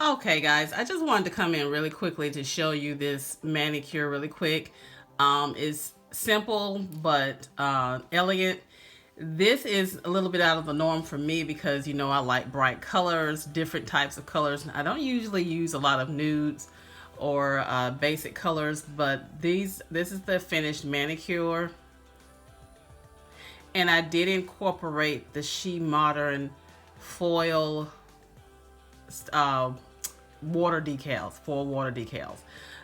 Okay guys, I just wanted to come in really quickly to show you this manicure really quick. It's simple but elegant. This is a little bit out of the norm for me because, you know, I like bright colors, different types of colors. I don't usually use a lot of nudes or basic colors, but this is the finished manicure. And I did incorporate the SheModern foil uh, water decals, 4 water decals.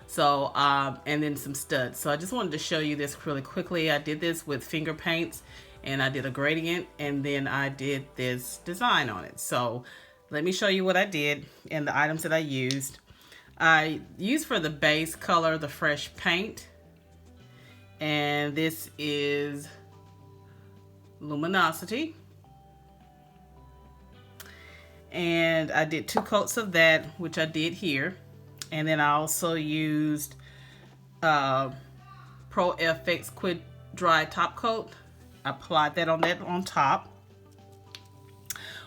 So, and then some studs. So I just wanted to show you this really quickly. I did this with finger paints and I did a gradient and then I did this design on it. So let me show you what I did and the items that I used. I used for the base color, the fresh paint. And this is Luminosity. And I did 2 coats of that, which I did here. And then I also used Pro FX Quick Dry Top Coat. I applied that on top.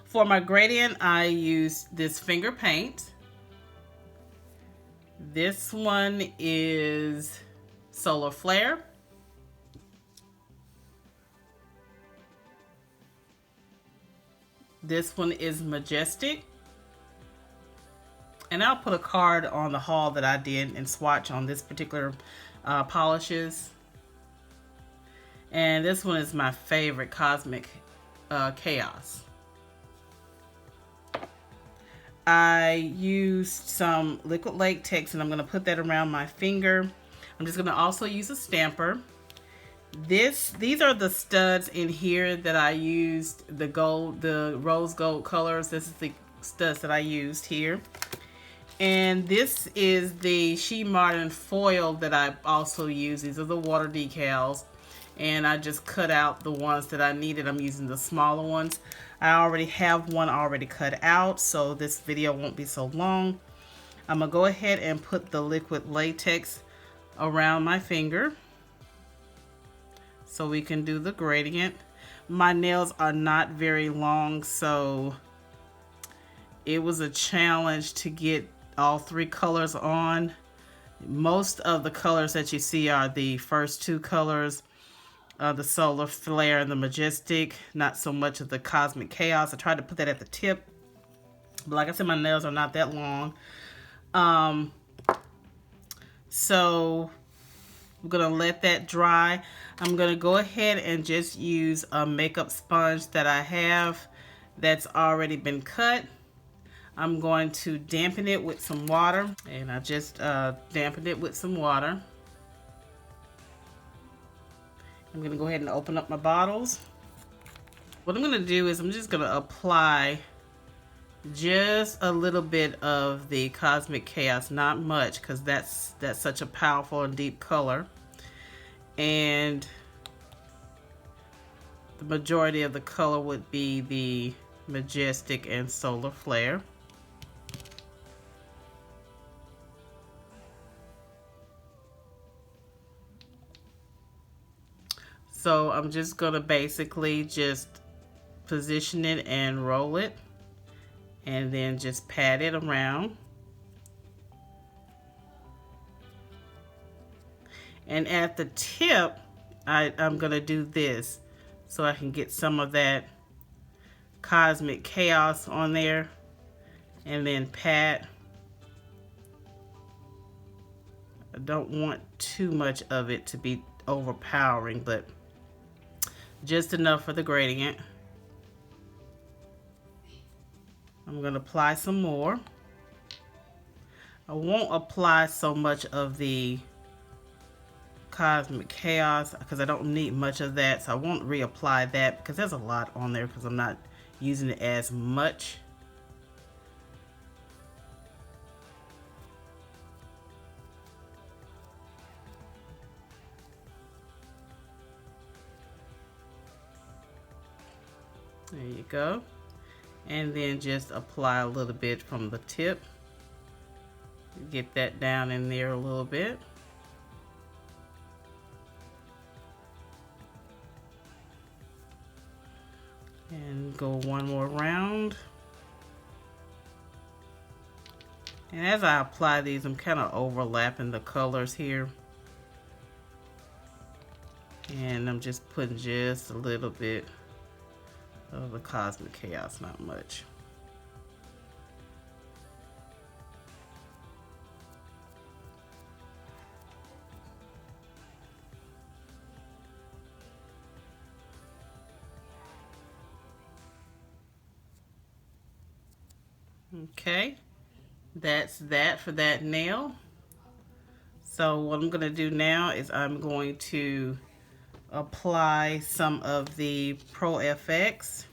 For my gradient, I used this finger paint. This one is Solar Flare. This one is Majestic. And I'll put a card on the haul that I did and swatch on this particular polishes. And this one is my favorite, Cosmic Chaos. I used some liquid latex and I'm going to put that around my finger. I'm just going to also use a stamper. These are the studs in here that I used, the rose gold colors. This is the studs that I used here. And this is the SheModern foil that I also use. These are the water decals. And I just cut out the ones that I needed. I'm using the smaller ones. I already have one already cut out, so this video won't be so long. I'm gonna go ahead and put the liquid latex around my finger so we can do the gradient. My nails are not very long, so it was a challenge to get all 3 colors on. Most of the colors that you see are the first 2 colors, the Solar Flare and the Majestic, not so much of the Cosmic Chaos. I tried to put that at the tip, but like I said, my nails are not that long. So I'm gonna let that dry. I'm gonna go ahead and just use a makeup sponge that I have that's already been cut. I'm going to dampen it with some water, and I just dampened it with some water. I'm gonna go ahead and open up my bottles. What I'm gonna do is I'm just gonna apply just a little bit of the Cosmic Chaos, not much, because that's such a powerful and deep color. And the majority of the color would be the Majestic and Solar Flare. So I'm just gonna basically just position it and roll it and then just pat it around. And at the tip, I'm gonna do this so I can get some of that Cosmic Chaos on there and then pat. I don't want too much of it to be overpowering, but just enough for the gradient. I'm gonna apply some more. I won't apply so much of the Cosmic Chaos because I don't need much of that, so I won't reapply that because there's a lot on there because I'm not using it as much. There you go. And then just apply a little bit from the tip. Get that down in there a little bit. And go one more round. And as I apply these, I'm kind of overlapping the colors here. And I'm just putting just a little bit of the Cosmic Chaos, not much. Okay, that's that for that nail. So what I'm going to do now is I'm going to apply some of the Pro FX,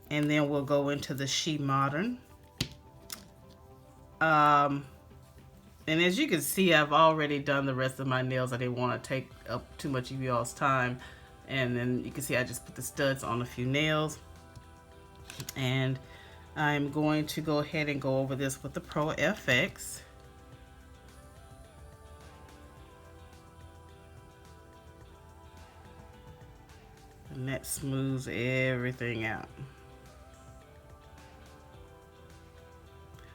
and then we'll go into the SheModern. And as you can see, I've already done the rest of my nails. I didn't want to take up too much of y'all's time. And then you can see I just put the studs on a few nails. And I'm going to go ahead and go over this with the Pro FX. And that smooths everything out.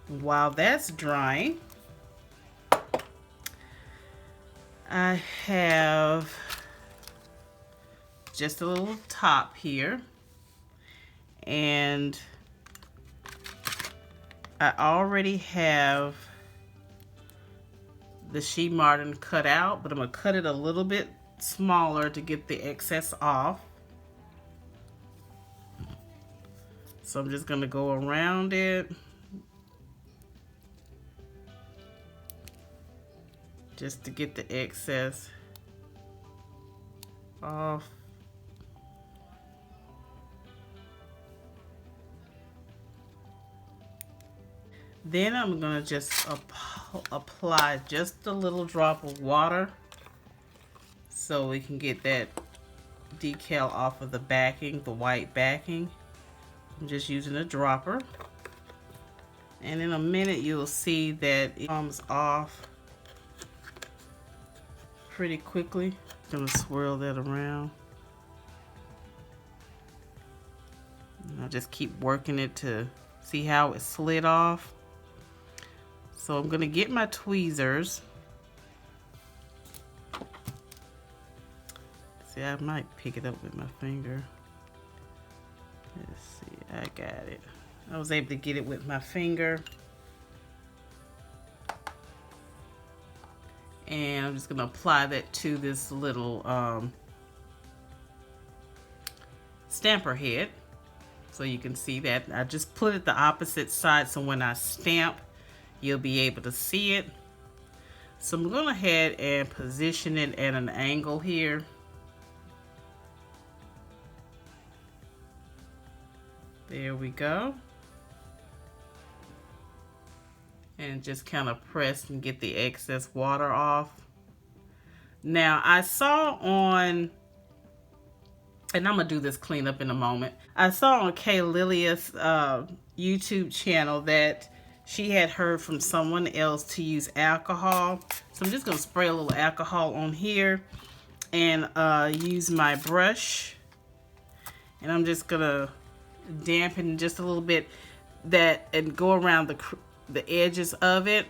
While that's drying, I have just a little top here, and I already have the SheModern cut out, but I'm going to cut it a little bit smaller to get the excess off. So I'm just going to go around it, just to get the excess off. Then I'm going to just apply just a little drop of water so we can get that decal off of the backing, the white backing. I'm just using a dropper. And in a minute you'll see that it comes off pretty quickly. I'm going to swirl that around. And I'll just keep working it to see how it slid off. So I'm going to get my tweezers. See, I might pick it up with my finger. Let's see, I got it. I was able to get it with my finger. And I'm just going to apply that to this little stamper head. So you can see that. I just put it the opposite side so when I stamp, you'll be able to see it. So I'm going to go ahead and position it at an angle here. There we go. And just kind of press and get the excess water off. Now I saw on, and I'm gonna do this cleanup in a moment. I saw on Kay Lilia's YouTube channel that she had heard from someone else to use alcohol. So I'm just gonna spray a little alcohol on here and use my brush. And I'm just gonna dampen just a little bit that and go around the edges of it.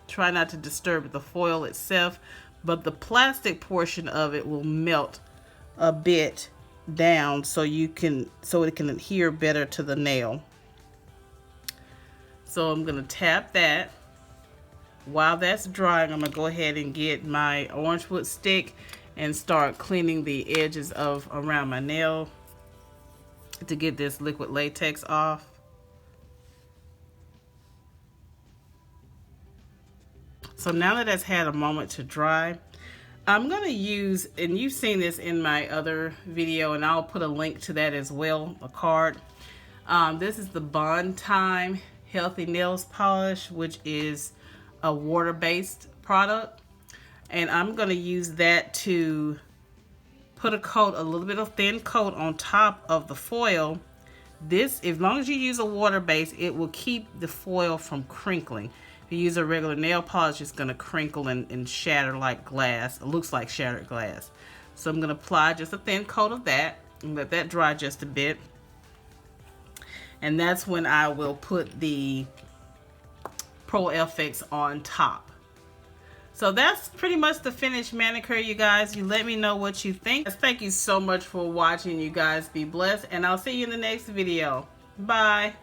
Try not to disturb the foil itself, but the plastic portion of it will melt a bit down so it can adhere better to the nail. So I'm going to tap that. While that's drying, I'm going to go ahead and get my orange wood stick and start cleaning the edges of around my nail to get this liquid latex off. So now that it's had a moment to dry, I'm going to use, and you've seen this in my other video, and I'll put a link to that as well, a card. This is the Bond Time Healthy Nails Polish, which is a water-based product. And I'm going to use that to put a little bit of thin coat on top of the foil. This, as long as you use a water base, it will keep the foil from crinkling. If you use a regular nail polish, it's going to crinkle and shatter like glass. It looks like shattered glass. So I'm going to apply just a thin coat of that and let that dry just a bit. And that's when I will put the Pro FX on top. So that's pretty much the finished manicure, you guys. You let me know what you think. Thank you so much for watching, you guys. Be blessed, and I'll see you in the next video. Bye.